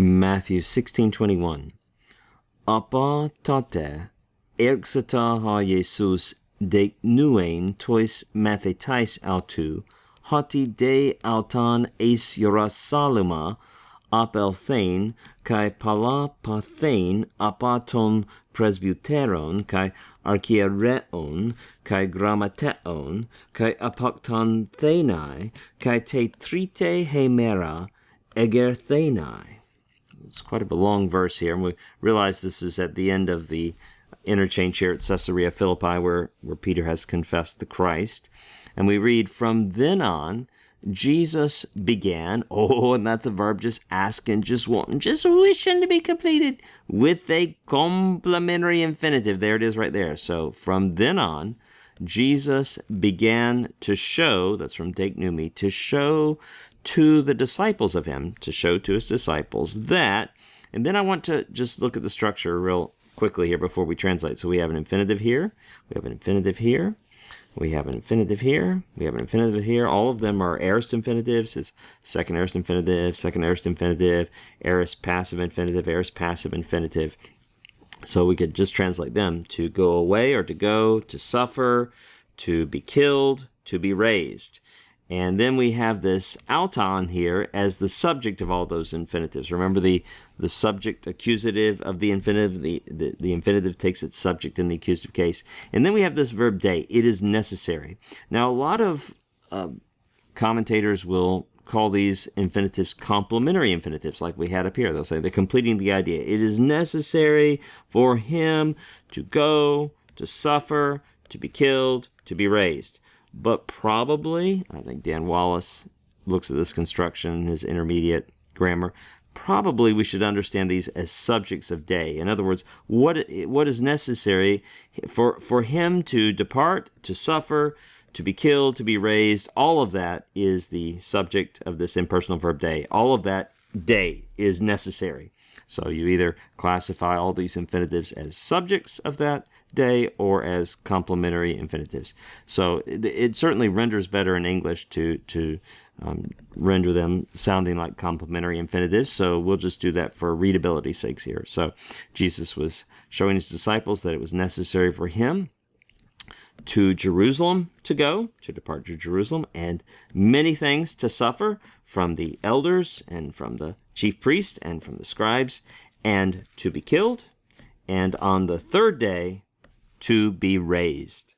Matthew 16:21. Apa tate erxata ha Jesus de nuen tois mathetais autu, hoti de autan eis Jerusalema apel thein, kai pala pathein apaton presbyteron, kai archiereon, kai grammateon, kai apakton thenai, kai te trite hemera egerthenai. It's quite a long verse here, and we realize this is at the end of the interchange here at Caesarea Philippi, where Peter has confessed the Christ. And we read, from then on, Jesus began, and that's a verb, just asking, just wanting, just wishing to be completed, with a complementary infinitive. There it is right there. So from then on, Jesus began to show, that's from deiknumi, to show to the disciples of him, to show to his disciples that, and then I want to just look at the structure real quickly here before we translate. So we have an infinitive here, we have an infinitive here, we have an infinitive here, we have an infinitive here. All of them are aorist infinitives. It's second aorist infinitive, second aorist infinitive, aorist passive infinitive, aorist passive infinitive. So we could just translate them to go away or to go, to suffer, to be killed, to be raised. And then we have this auton here as the subject of all those infinitives. Remember the subject accusative of the infinitive. The infinitive takes its subject in the accusative case. And then we have this verb de. It is necessary. Now, a lot of commentators will call these infinitives complementary infinitives, like we had up here. They'll say they're completing the idea. It is necessary for him to go, to suffer, to be killed, to be raised. But probably, I think Dan Wallace looks at this construction in his intermediate grammar, probably we should understand these as subjects of de. In other words, what is necessary for him to depart, to suffer, to be killed, to be raised, all of that is the subject of this impersonal verb de. All of that de is necessary. So you either classify all these infinitives as subjects of that de or as complementary infinitives. So it certainly renders better in English to render them sounding like complementary infinitives. So we'll just do that for readability's sakes here. So Jesus was showing his disciples that it was necessary for him to Jerusalem to go, to depart to Jerusalem, and many things to suffer from the elders and from the chief priests and from the scribes, and to be killed, and on the third day to be raised.